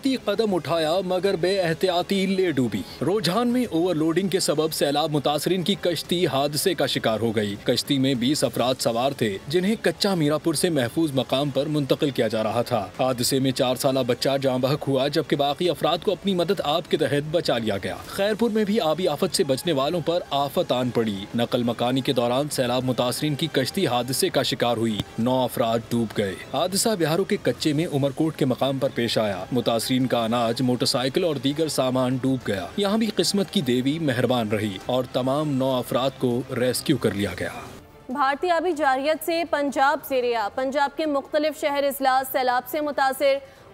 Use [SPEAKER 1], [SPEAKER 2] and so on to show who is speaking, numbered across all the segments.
[SPEAKER 1] कश्ती कदम उठाया मगर बेएहतियाती ले डूबी। रुझान में ओवरलोडिंग के सबब सैलाब मुतासरीन की कश्ती हादसे का शिकार हो गई। कश्ती में 20 अफराद सवार थे जिन्हें कच्चा मीरापुर से महफूज मकाम पर मुंतकिल किया जा रहा था। हादसे में 4 साला बच्चा जाँ बहक हुआ जबकि बाकी अफराद को अपनी मदद आप के तहत बचा लिया गया। खैरपुर में भी आबी आफत से बचने वालों पर आफत आन पड़ी। नकल मकानी के दौरान सैलाब मुतासरीन की कश्ती हादसे का शिकार हुई। 9 अफराद डूब गए। हादसा बिहारों के कच्चे में उमरकोट के मकाम पर पेश आया। मुतासरीन का अनाज, मोटरसाइकिल और दीगर सामान डूब गया। यहाँ भी किस्मत की देवी मेहरबान रही और तमाम 9 अफराद को रेस्क्यू कर लिया गया।
[SPEAKER 2] भारतीय आबी जारियत से पंजाब ज़ेरिया। पंजाब के मुख्तलिफ शहर इजला सैलाब से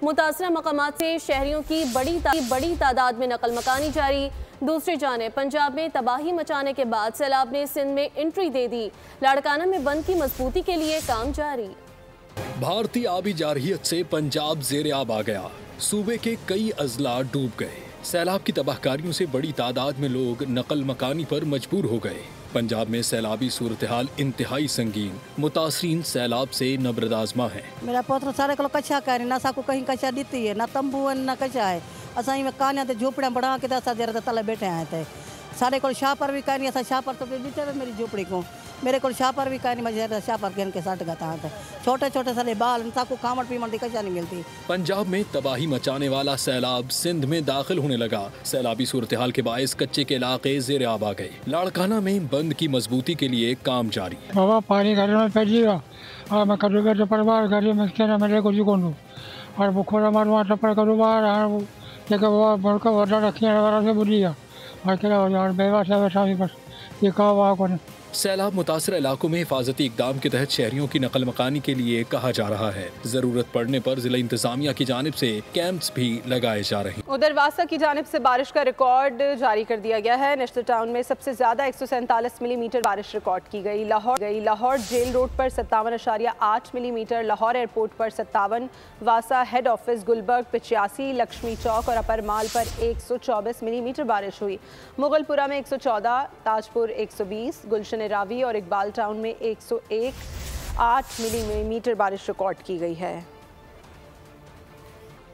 [SPEAKER 2] मुतासरा मकामात से शहरियों की बड़ी तादाद में नकल मकानी जारी। दूसरी जानिब पंजाब में तबाही मचाने के बाद सैलाब ने सिंध में एंट्री दे दी। लाड़काना में बंद की मजबूती के लिए काम जारी।
[SPEAKER 1] भारतीय आबी जारहियत से पंजाब ज़ेरे आब आ गया। सूबे के कई अजला डूब गए। सैलाब की तबाहकारियों से बड़ी तादाद में लोग नकल मकानी पर मजबूर हो गए। पंजाब में सैलाबी सूरत हाल इंतहाई संगीन। मुतासरीन सैलाब से नबरद आजमा है।
[SPEAKER 3] मेरा पोत्र सारे को कच्चा करे ना साको कहीं कच्चा दी है ना तंबू ना कच्चा है। असाई में कान्या ते झोपड़ियां बना के असा जरा तले बैठे आए थे। सारे को शापर भी कहनी असा शापर तो बीते मेरी झोपड़ी को मेरे को शापर भी कहनी मजे शापर कहन के साथ गता है। छोटे छोटे साले बाल साको खामड़ पीमड़ दी कच्चा नहीं मिलती।
[SPEAKER 1] पंजाब में तबाही मचाने वाला सैलाब सिंध में दाखिल होने लगा। सैलाबी सूरत हाल के बायस कच्चे के इलाके ज़ेरे आब आ गए। लाड़काना में बंद की मजबूती के लिए काम जारी।
[SPEAKER 4] बाबा पानी घर में फैलिएगा और मैं करूँगा तो परिवार घर में कहना मेरे को जुकोंडू और बुखोरा मारवा टपर करूँ बाहर और लेकर वो बड़का वर्डा रखिए वाला से बोलिएगा और क्या और बेवा से बैठा बस ये कहा वहाँ को
[SPEAKER 1] सैलाब मुतासर इलाकों में हिफाजती इकदाम के तहत शहरियों की नकल मकानी के लिए कहा जा रहा है। जरूरत पड़ने पर जिला इंतजामिया की जानिब से कैंप्स भी लगाए जा रहे हैं।
[SPEAKER 2] उधर वासा की जानिब से बारिश का रिकॉर्ड जारी कर दिया गया है। नेशनल टाउन में सबसे ज्यादा 147 मिलीमीटर बारिश रिकॉर्ड की गई। लाहौर जेल रोड पर 57.8 मिलीमीटर, लाहौर एयरपोर्ट पर 57, वासा हेड ऑफिस गुलबर्ग 85, लक्ष्मी चौक और अपर माल पर 124 मिलीमीटर बारिश हुई। मुगलपुरा में 114, ताजपुर 120, गुलशन रावी और इकबाल टाउन में 101.8 मिलीमीटर बारिश रिकॉर्ड की गई है।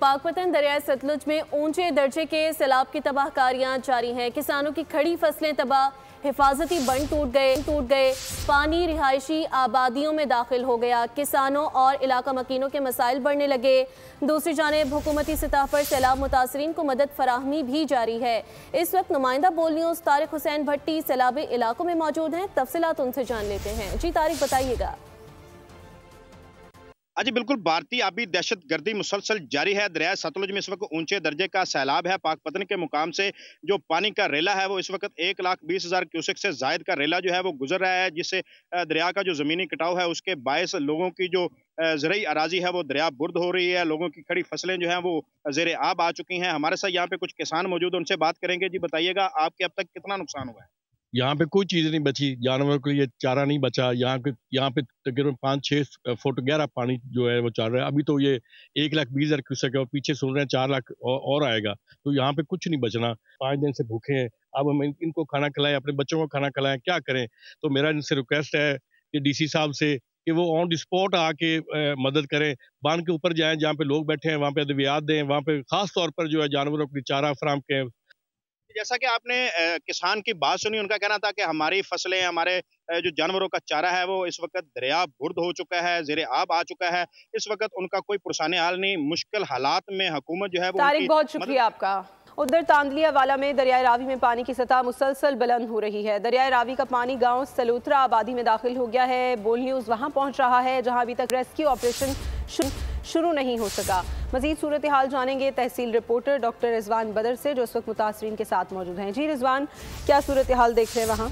[SPEAKER 2] पाकपतन दरियाए सतलुज में ऊंचे दर्जे के सैलाब की तबाहकारियां जारी हैं। किसानों की खड़ी फसलें तबाह, हिफाजती बंद टूट गए, पानी रिहायशी आबादियों में दाखिल हो गया। किसानों और इलाका मकीनों के मसाइल बढ़ने लगे। दूसरी जानिब हुकूमती सतह पर सैलाब मुतासरीन को मदद फराहमी भी जारी है। इस वक्त नुमाइंदा बोल न्यूज़ तारिक हुसैन भट्टी सैलाबी इलाकों में मौजूद हैं। तफसीलात उनसे जान लेते हैं। जी तारिक, बताइएगा।
[SPEAKER 5] जी बिल्कुल, भारतीय आबी दहशत गर्दी मुसलसल जारी है। दरिया सतलुज में इस वक्त ऊंचे दर्जे का सैलाब है। पाकपतन के मुकाम से जो पानी का रेला है वो इस वक्त 1,20,000 क्यूसेक से जायद का रेला जो है वो गुजर रहा है, जिससे दरिया का जो जमीनी कटाव है उसके बायस लोगों की जो ज़रई अराजी है वो दरिया बुर्द हो रही है। लोगों की खड़ी फसलें जो हैं वो ज़ेरे आब आ चुकी हैं। हमारे साथ यहाँ पे कुछ किसान मौजूद हैं, उनसे बात करेंगे। जी बताइएगा, आपके अब तक कितना नुकसान हुआ है?
[SPEAKER 6] यहाँ पे कोई चीज़ नहीं बची, जानवरों के लिए चारा नहीं बचा। यहाँ पे तकरीबन 5-6 फुट गहरा पानी जो है वो चल रहा है। अभी तो ये 1,20,000 क्यूसेक है और पीछे सुन रहे हैं 4 लाख और आएगा, तो यहाँ पे कुछ नहीं बचना। 5 दिन से भूखे हैं। अब हम इनको खाना खिलाएं, अपने बच्चों को खाना खिलाएं, क्या करें? तो मेरा इनसे रिक्वेस्ट है कि डीसी साहब से कि वो ऑन द स्पॉट आके मदद करें। बांध के ऊपर जाएं, जहाँ पे लोग बैठे हैं वहाँ पे अद्वियात दें, वहाँ पे खास तौर पर जो है जानवरों को चारा फराहम करें।
[SPEAKER 5] जैसा कि आपने किसान की बात सुनी, उनका कहना था कि हमारी फसलें, हमारे जो जानवरों का चारा है वो इस वक्त दरिया बुर्द हो चुका है, ज़ेरे आब आ चुका है। इस वक्त उनका कोई पुरसाने हाल नहीं, मुश्किल हालात में हुकूमत जो है वो।
[SPEAKER 2] तारिक, बहुत शुक्रिया आपका। उधर तांदलिया वाला में दरियाए रावी में पानी की सतह मुसलसल बुलंद हो रही है। दरियाए रावी का पानी गांव सलूत्रा आबादी में दाखिल हो गया है। बोल न्यूज़ वहां पहुंच रहा है जहां अभी तक रेस्क्यू ऑपरेशन शुरू नहीं हो सका। मजीद सूरत हाल जानेंगे तहसील रिपोर्टर डॉक्टर रिजवान बदर से, जो इस वक्त मुतासरीन के साथ मौजूद हैं। जी रिजवान, क्या सूरत हाल देख रहे हैं वहाँ?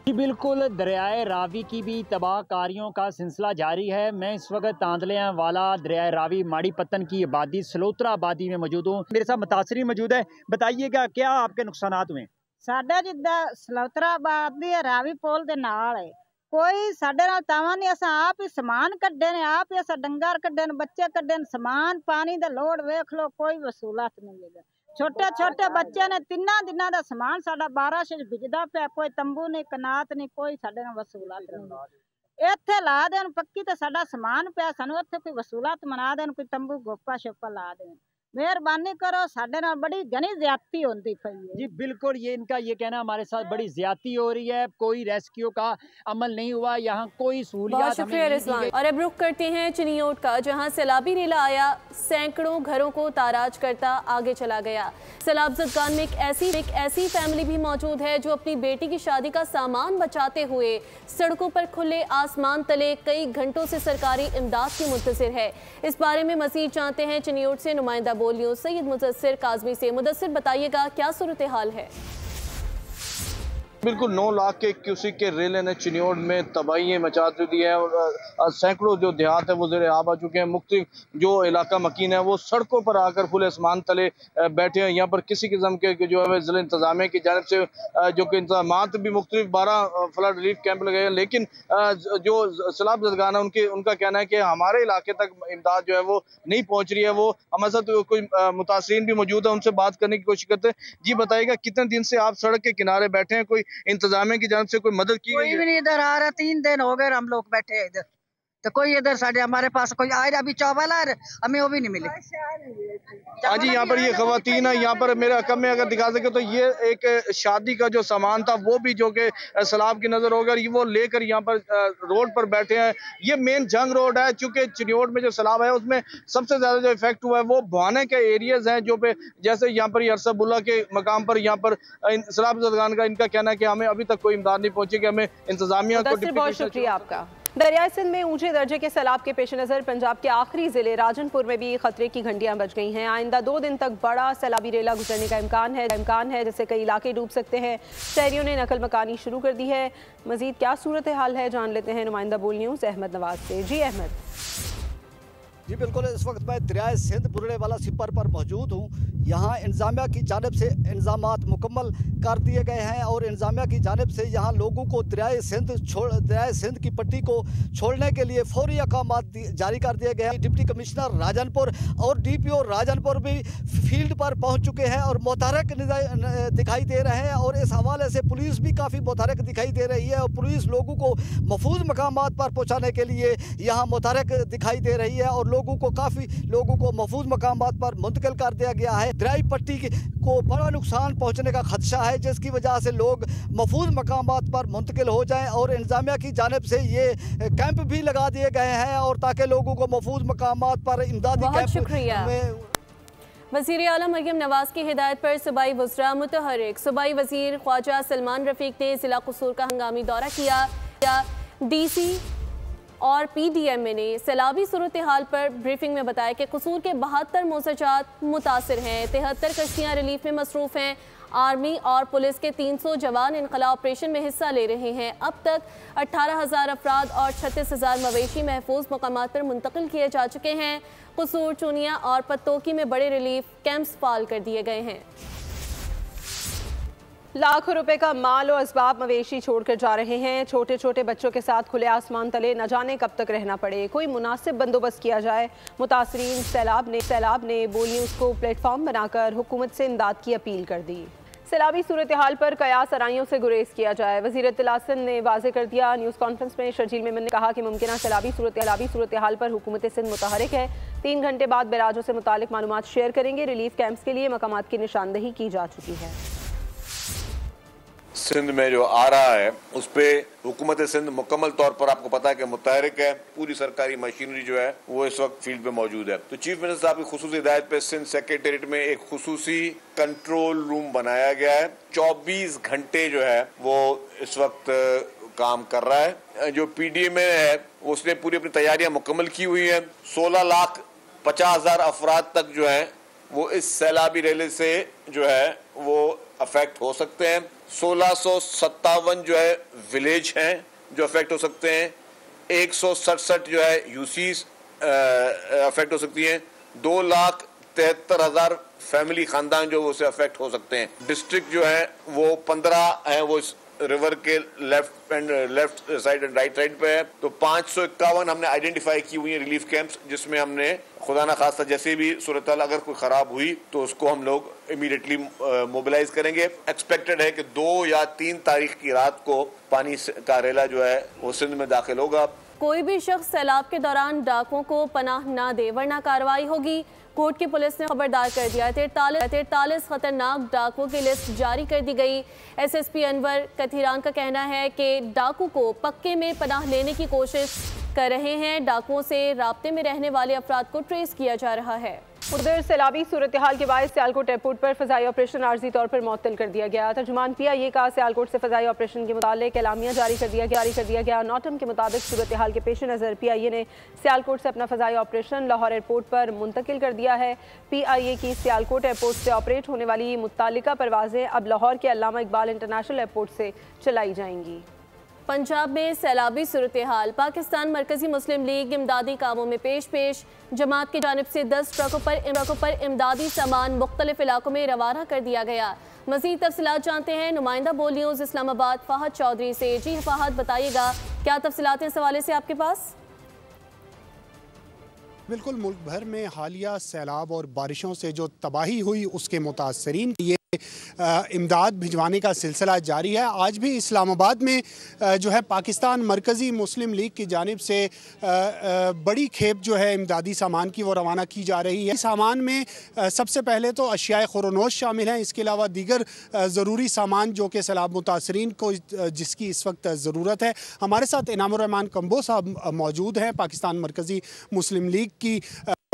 [SPEAKER 7] जी बिल्कुल, दरियाए रावी की भी तबाहकारियों का सिलसिला जारी है। मैं इस वक्त तांदलिया वाला दरियाए रावी माड़ी पत्तन की आबादी सलोत्रा आबादी में मौजूद हूँ। मेरे साथ मुतासरीन मौजूद है। बताइएगा क्या आपके नुकसानात हुए?
[SPEAKER 8] साडा जिद्दा सलोत्रा आबादी रावी पोल दे नाल है, कोई साडे नाल तावा नहीं। असां आप ही समान कड्डे ने, आप ही असां डंगर कड्डे ने, बच्चे कड्डे ने, समान पानी दा लोड वेख लो, कोई वसूलत नहीं है। छोटे छोटे बच्चे ने 3 दिनों का समान साडा 12 भिजदा पे, कोई तंबू नहीं, कनात नहीं, कोई साडे नाल वसूलत नहीं। ਇੱਥੇ ਲਾ ਦੇਣ ਪੱਕੀ ਤੇ ਸਾਡਾ ਸਮਾਨ ਪਿਆ ਸਾਨੂੰ ਇੱਥੇ ਕੋਈ ਵਸੂਲਾਤ ਮਨਾ ਦੇਣ ਕੋਈ ਤੰਬੂ ਗੋਪਾ ਸ਼ੋਪਾ ਲਾ ਦੇਣ मेहरबानी करो साढ़े नाल बड़ी घनी ज्यादती होती पई है
[SPEAKER 7] जी बिल्कुल ये इनका ये कहना हमारे साथ बड़ी ज्यादती हो रही है कोई रेस्क्यू का अमल नहीं हुआ यहाँ कोई सहूलियत
[SPEAKER 2] बहुत शुक्रिया रिजवान। और अब रुख करते हैं चिनियोट का जहाँ सैलाबी रेला आया सैकड़ों घरों को ताराज करता आगे चला गया। सैलाब ज़दगान में एक ऐसी फैमिली भी मौजूद है जो अपनी बेटी की शादी का सामान बचाते हुए सड़कों पर खुले आसमान तले कई घंटों से सरकारी इमदाद की मुंतज़िर है। इस बारे में मज़ीद जानते हैं चिनियोट से नुमाइंदा बोलियो सैयद मुदस्सिर काज़मी से। मुदस्सिर बताइएगा क्या सूरत हाल है?
[SPEAKER 9] बिल्कुल 9 लाख के क्यूसिक के रेले ने चिनियोट में तबाही मचा दी है और सैकड़ों जो देहात है वो ज़ेरे आब आ चुके हैं। मुख्तलिफ जो इलाका मकीन है वो सड़कों पर आकर खुले आसमान तले बैठे हैं। यहाँ पर किसी किस्म के जो है ज़िला इंतज़ामिया की जानिब से जो कि इंतजामात भी मुख्तलिफ 12 फ्लड रिलीफ कैंप लगे हैं, लेकिन जो सैलाब ज़दगान है उनका कहना है कि हमारे इलाके तक इमदाद जो है वो नहीं पहुँच रही है। वो हमारे साथ कोई मुतासरीन भी मौजूद है, उनसे बात करने की कोशिश करते हैं। जी बताइएगा कितने दिन से आप सड़क के किनारे बैठे हैं, कोई इंतजामिया की जानिब से कोई मदद की?
[SPEAKER 3] कोई भी नहीं इधर आ रहा, 3 दिन हो गए हम लोग बैठे हैं इधर, तो कोई इधर साढ़े हमारे पास कोई आए अभी चौबल आ रहे हमें वो भी नहीं मिले।
[SPEAKER 9] हाँ जी, यहाँ पर ये खवातीन है, यहाँ पर मेरे हकम में अगर दिखा सके तो ये एक शादी का जो सामान था वो भी जो कि सैलाब की नजर होगा वो लेकर यहाँ पर रोड पर बैठे हैं। ये मेन जंग रोड है, चूंकि चिनियोट में जो सैलाब है उसमें सबसे ज्यादा जो इफेक्ट हुआ है वो भाने के एरियाज हैं जो पे जैसे यहाँ पर अरसबुल्ला के मकाम पर यहाँ पर सैलाब ज़दगान का इनका कहना है कि हमें अभी तक कोई इमदाद नहीं पहुंची, कि हमें इंतजामिया को।
[SPEAKER 2] बहुत शुक्रिया आपका। दरियाई सिंध में ऊंचे दर्जे के सैलाब के पेश नज़र पंजाब के आखिरी जिले राजनपुर में भी खतरे की घंटियां बज गई हैं। आइंदा 2 दिन तक बड़ा सैलाबी रेला गुजरने का इम्कान है जिससे कई इलाके डूब सकते हैं। शहरियों ने नकल मकानी शुरू कर दी है। मजीद क्या सूरत हाल है जान लेते हैं नुमाइंदा बोल न्यूज़ अहमद नवाज से। जी अहमद।
[SPEAKER 10] जी बिल्कुल, इस वक्त मैं दरियाए सिंध बुरड़े वाला सिपर पर मौजूद हूँ। यहाँ इंतजामिया की जानिब से इंतजामात मुकम्मल कर दिए गए हैं और इंतजामिया की जानिब से यहाँ लोगों को दरियाए सिंध की पट्टी को छोड़ने के लिए फौरी अहकामात जारी कर दिए गए हैं। डिप्टी कमिश्नर राजनपुर और DPO राजनपुर भी फील्ड पर पहुँच चुके हैं और मुतहरक दिखाई दे रहे हैं और इस हवाले से पुलिस भी काफ़ी मुतहरक दिखाई दे रही है और पुलिस लोगों को महफूज मकामात पर पहुँचाने के लिए यहाँ मुतहरक दिखाई दे रही है और काफ़ी लोगों को महफूज मकामात पर मुंतकिल कर दिया गया है। दरियाई पट्टी को बड़ा नुकसान पहुंचने का खदशा है जिसकी वजह से लोग महफूज मकामात पर मुंतकिल हो जाएं और इंतजामिया की जानिब से ये कैंप भी लगा दिए गए हैं और ताकि लोगों को महफूज मकामात पर इमदादी कैंप में।
[SPEAKER 2] वज़ीर आला मरियम नवाज की हिदायत पर सूबाई वज़रा मुतहरिक सूबाई वज़ीर ख्वाजा सलमान रफ़ीक ने ज़िला कसूर का हंगामी दौरा किया। DC और PDMA ने सैलाबी सूरत हाल पर ब्रीफिंग में बताया कि कसूर के 72 मौज़ात मुतासिर हैं, 73 कश्तियाँ रिलीफ में मसरूफ़ हैं। आर्मी और पुलिस के 300 जवान इनकला ऑपरेशन में हिस्सा ले रहे हैं। अब तक 18,000 अफराद और 36,000 मवेशी महफूज मकामात पर मुंतकिल किए जा चुके हैं। कसूर, चुनिया और पत्तोकी में बड़े रिलीफ कैंप्स फाल कर दिए गए हैं। लाखों रुपए का माल और असबाब मवेशी छोड़कर जा रहे हैं। छोटे छोटे बच्चों के साथ खुले आसमान तले न जाने कब तक रहना पड़े, कोई मुनासिब बंदोबस्त किया जाए। मुतासरीन सैलाब ने बोल न्यूज़ को प्लेटफॉर्म बनाकर हुकूमत से इमदाद की अपील कर दी। सैलाबी सूरत हाल पर कयास आराइयों से गुरेज किया जाए। वज़ीर इत्तलासन ने वाज़ेह कर दिया। न्यूज़ कॉन्फ्रेंस में शर्जील मेमन ने कहा कि मुमकिन सैलाबी सूरत हाल पर हुकूमत सिंध मुतहरिक है। 3 घंटे बाद बैराजों से मुतालिक मालूमात शेयर करेंगे। रिलीफ कैंप्स के लिए मकामात की निशानदही की जा चुकी है।
[SPEAKER 11] सिंध में जो आ रहा है उस पर हुकूमत सिंध मुकम्मल तौर पर आपको पता है कि मुतहरिक है। पूरी सरकारी मशीनरी जो है वो इस वक्त फील्ड पे मौजूद है। तो चीफ मिनिस्टर साहब की खुसूसी हिदायत पे सिंध सेक्रेटेरिएट में एक खुसूसी कंट्रोल रूम बनाया गया है। 24 घंटे जो है वो इस वक्त काम कर रहा है। जो PDMA है उसने पूरी अपनी तैयारियां मुकम्मल की हुई है। 16,50,000 अफराद तक जो है वो इस सैलाबी रेले से जो है वो अफेक्ट हो सकते हैं। 1657 जो है विलेज हैं जो अफेक्ट हो सकते हैं। 167 जो है UCs अफेक्ट हो सकती हैं। 2,73,000 फैमिली खानदान जो उससे अफेक्ट हो सकते हैं। डिस्ट्रिक्ट जो है वो 15 हैं वो इस रिवर के left side and right side पे है। तो 551 हमने आइडेंटिफाई की हुई है रिलीफ कैंप्स, जिसमें हमने खुदा ना खास्ता जैसे भी सूरत हाल अगर कोई खराब हुई तो उसको हम लोग इमीडिएटली मोबिलाइज करेंगे। एक्सपेक्टेड है कि 2 या 3 तारीख की रात को पानी का रेला जो है वो सिंध में दाखिल होगा।
[SPEAKER 12] कोई भी शख्स सैलाब के दौरान डाकुओं को पनाह ना दे वरना कार्रवाई होगी। कोर्ट की पुलिस ने खबरदार कर दिया। 43 खतरनाक डाकुओं की लिस्ट जारी कर दी गई। SSP अनवर कथीरान का कहना है कि डाकू को पक्के में पनाह लेने की कोशिश कर रहे हैं। डाकुओं से राब्ते में रहने वाले अफराद को ट्रेस किया जा रहा है।
[SPEAKER 2] उधर सैलाबी सूरत हाल के बाद सियालकोट एयरपोर्ट पर फ़ज़ाई ऑपरेशन आर्जी तौर पर मुअत्तल कर दिया गया। तर्जुमान PIA का सियालकोट से फ़ज़ाई ऑपरेशन के मुतालिक एलामिया जारी कर दिया गया। नॉटम के मुताबिक सूरत हाल के पेश नज़र PIA ने सियालकोट से अपना फ़ज़ाई ऑपरेशन लाहौर एयरपोर्ट पर मुंतकिल कर दिया है। PIA की सियालकोट एयरपोर्ट से ऑपरेट होने वाली मुत्तालिका परवाज़ें अब लाहौर के अल्लामा इकबाल इंटरनेशनल एयरपोर्ट से चलाई जाएंगी।
[SPEAKER 12] पंजाब में सैलाबी सूरत हाल। पाकिस्तान मरकजी मुस्लिम लीग इमदादी कामों में पेश जमात की जानिब से 10 ट्रकों पर इमदादी सामान मुख्तलिफ इलाकों में रवाना कर दिया गया। मज़ीद तफसीलात जानते हैं नुमाइंदा बोल न्यूज़ इस्लामाबाद फ़हद चौधरी से। जी फ़हद, बताइएगा क्या तफसीलात इस हवाले से आपके पास?
[SPEAKER 13] बिल्कुल, मुल्क भर में हालिया सैलाब और बारिशों से जो तबाही हुई उसके मुतासरीन ये इमदाद भिजवाने का सिलसिला जारी है। आज भी इस्लामाबाद में जो है पाकिस्तान मरकज़ी मुस्लिम लीग की जानिब से बड़ी खेप जो है इमदादी सामान की वो रवाना की जा रही है। सामान में सबसे पहले तो अशियाए खुरोनोश शामिल हैं। इसके अलावा दीगर ज़रूरी सामान जो कि सैलाब मुतासरीन को जिसकी इस वक्त ज़रूरत है। हमारे साथ इनामुर रहमान कंबो साहब मौजूद हैं, पाकिस्तान मरकज़ी मुस्लिम लीग की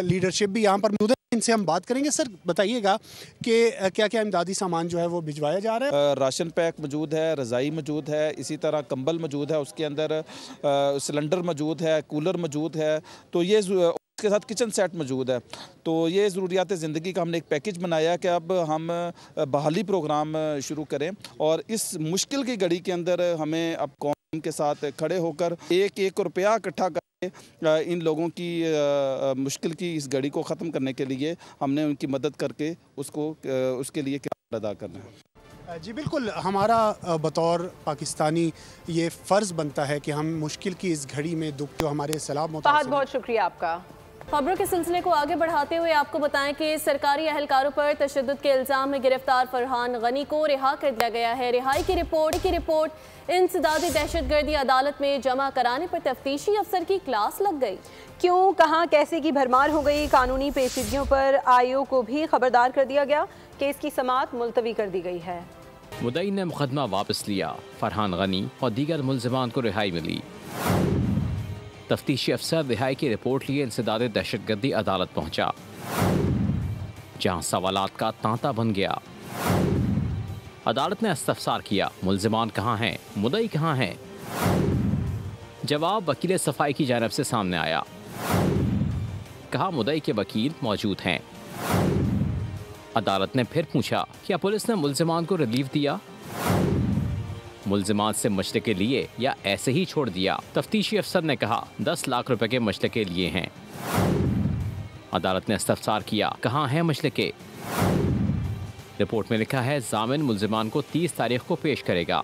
[SPEAKER 13] लीडरशिप भी यहाँ पर मौजूद है। इनसे हम बात करेंगे। सर, बताइएगा कि क्या क्या इमदादी सामान जो है वो भिजवाया जा रहा है?
[SPEAKER 14] राशन पैक मौजूद है, रज़ाई मौजूद है, इसी तरह कंबल मौजूद है, उसके अंदर सिलेंडर मौजूद है, कूलर मौजूद है, तो ये उसके साथ किचन सेट मौजूद है। तो ये ज़रूरियात ज़िंदगी का हमने एक पैकेज बनाया है कि अब हम बहाली प्रोग्राम शुरू करें और इस मुश्किल की घड़ी के अंदर हमें अब कौम के साथ खड़े होकर एक रुपया इकट्ठा करके इन लोगों की मुश्किल की इस घड़ी को ख़त्म करने के लिए हमने उनकी मदद करके उसके लिए किरदार अदा करना है।
[SPEAKER 13] जी बिल्कुल, हमारा बतौर पाकिस्तानी ये फ़र्ज़ बनता है कि हम मुश्किल की इस घड़ी में दुख जो हमारे सैलाब
[SPEAKER 2] बहुत शुक्रिया आपका।
[SPEAKER 12] खबरों के सिलसिले को आगे बढ़ाते हुए आपको बताएं कि सरकारी अहलकारों पर तशद्दुद के इल्ज़ाम में गिरफ्तार फरहान गनी को रिहा कर दिया गया है। रिहाई की रिपोर्ट इंसदादी दहशतगर्दी अदालत में जमा कराने पर तफ्तीशी अफसर की क्लास लग गई।
[SPEAKER 2] क्यों, कहां, कैसे की भरमार हो गई। कानूनी पेचीदगियों पर IO को भी खबरदार कर दिया गया। केस की समाअत मुलतवी कर दी गई है।
[SPEAKER 1] मुद्दई ने मुकदमा वापस लिया। फरहान गनी और दीगर मुल्ज़िमान को रिहाई मिली। तफ्तीशी अफसर रिहाई की रिपोर्ट लिए इंसदादी दहशतगर्दी अदालत पहुंचा, जहां सवालात का तांता बन गया। अदालत ने इस्तफसार किया, मुल्ज़िमान कहाँ हैं, मुद्दई कहाँ हैं। जवाब वकील सफाई की जानिब से सामने आया। कहा मुद्दई के वकील मौजूद हैं। अदालत ने फिर पूछा, क्या पुलिस ने मुल्ज़िमान को रिलीफ दिया, मुल्ज़िमान से मसले के लिए, या ऐसे ही छोड़ दिया। तफ्तीशी अफसर ने कहा 10 लाख रुपए के मसले के लिए हैं। अदालत ने इस्तफसार किया, कहाँ हैं मसले के। रिपोर्ट में लिखा है जामिन मुल्ज़िमान को 30 तारीख को पेश करेगा।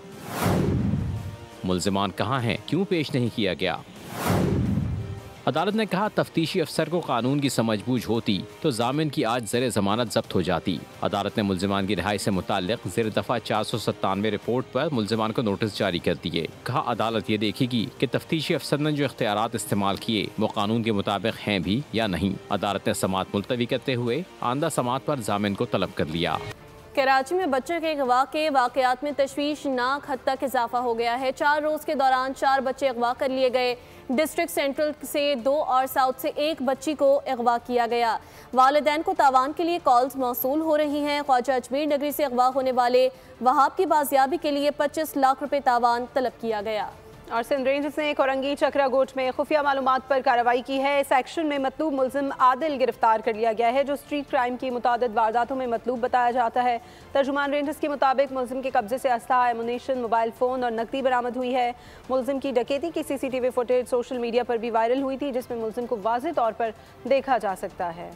[SPEAKER 1] मुल्ज़िमान कहाँ हैं, क्यों पेश नहीं किया गया। अदालत ने कहा तफ्तीशी अफसर को कानून की समझबूझ होती तो जामिन की आज ज़ेर ज़मानत जब्त हो जाती। अदालत ने मुल्ज़िमान की रिहाई से मुताल्लिक़ ज़ेर दफ़ा 497 रिपोर्ट पर मुल्ज़िमान को नोटिस जारी कर दिए। कहा अदालत ये देखेगी कि तफ्तीशी अफसर ने जो इख्तियारात इस्तेमाल किए वो कानून के मुताबिक हैं भी या नहीं। अदालत ने समाअत मुलतवी करते हुए आंदा समाअत पर जामिन को तलब कर लिया।
[SPEAKER 12] कराची में बच्चों के अगवा के वाक़यात में तशवीशनाक हद तक इजाफा हो गया है। 4 रोज़ के दौरान 4 बच्चे अगवा कर लिए गए। डिस्ट्रिक्ट सेंट्रल से 2 और साउथ से 1 बच्ची को अगवा किया गया। वालिदैन को तावान के लिए कॉल्स मौसूल हो रही हैं। ख्वाजा अजमेर नगरी से अगवा होने वाले वहाब की बाजियाबी के लिए 25 लाख रुपए तावान तलब किया गया।
[SPEAKER 2] और सिंध रेंज ने कोरंगी चक्रा गोट में खुफिया मालूमात पर कार्रवाई की है। इस एक्शन में मतलूब मुल्ज़िम आदिल गिरफ्तार कर लिया गया है, जो स्ट्रीट क्राइम की मुतादिद वारदातों में मतलूब बताया जाता है। तर्जुमान रेंजर्स के मुताबिक मुल्ज़िम के कब्जे से असलहा, एमुनेशन, मोबाइल फ़ोन और नकदी बरामद हुई है। मुल्ज़िम की डकैती की CCTV फुटेज सोशल मीडिया पर भी वायरल हुई थी, जिसमें मुल्ज़िम को वाज़ेह तौर पर देखा जा सकता है।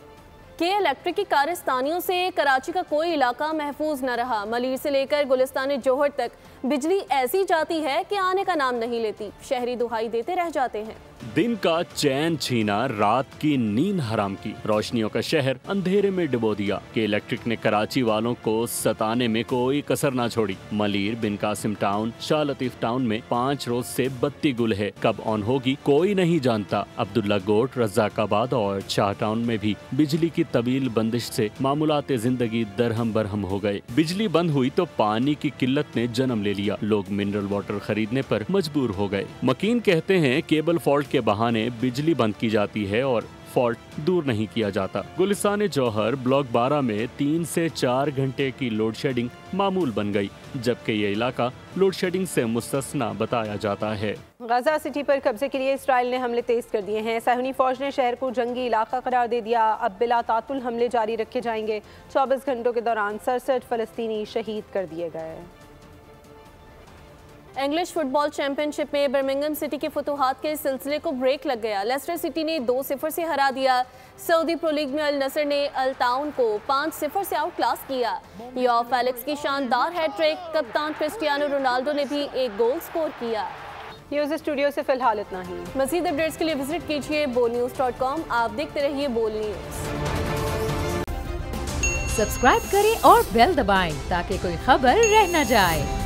[SPEAKER 12] के इलेक्ट्रिक की कारस्तानियों से कराची का कोई इलाका महफूज न रहा। मलीर से लेकर गुलिस्तान जोहर तक बिजली ऐसी जाती है कि आने का नाम नहीं लेती। शहरी दुहाई देते रह जाते हैं।
[SPEAKER 15] दिन का चैन छीना, रात की नींद हराम की, रोशनियों का शहर अंधेरे में डुबो दिया। के इलेक्ट्रिक ने कराची वालों को सताने में कोई कसर ना छोड़ी। मलीर, बिन कासिम टाउन, शाह लतीफ टाउन में 5 रोज से बत्ती गुल है। कब ऑन होगी कोई नहीं जानता। अब्दुल्ला गोट, रज़ाकाबाद और शाह टाउन में भी बिजली की तवील बंदिश से मामूलाते जिंदगी दरहम बरहम हो गए। बिजली बंद हुई तो पानी की किल्लत ने जन्म ले लिया। लोग मिनरल वाटर खरीदने पर मजबूर हो गए। मकीन कहते हैं केबल फॉल्ट के बहाने बिजली बंद की जाती है और फॉल्ट दूर नहीं किया जाता। गुलिस्तान जौहर ब्लॉक 12 में 3 से 4 घंटे की लोड शेडिंग मामूल बन गई, जबकि ये इलाका लोड शेडिंग से मुस्तस्ना बताया जाता है।
[SPEAKER 2] गजा सिटी पर कब्जे के लिए इसराइल ने हमले तेज कर दिए हैं। सहूनी फौज ने शहर को जंगी इलाका करार दे दिया। अब बिला तातुल हमले जारी रखे जाएंगे। 24 घंटों के दौरान 67 फलस्तीनी शहीद कर दिए गए।
[SPEAKER 12] इंग्लिश फुटबॉल चैंपियनशिप में बर्मिंघम सिटी के फतुहात के सिलसिले को ब्रेक लग गया। लेस्टर सिटी ने 2-0 से हरा दिया। सऊदी प्रो लीग में अल नसर ने अल ताउन को 5-0 से आउट क्लास किया। योआ फेलिक्स की शानदार हैट्रिक, कप्तान क्रिस्टियानो रोनाल्डो ने भी 1 गोल स्कोर किया।
[SPEAKER 2] न्यूज़ स्टूडियो से फिलहाल इतना ही।
[SPEAKER 12] मज़ीद अपडेट्स के लिए विजिट कीजिए bolnews.com। आप देखते रहिए बोल न्यूज़।
[SPEAKER 16] सब्सक्राइब करें और बेल दबाएं ताकि कोई खबर रह न जाए।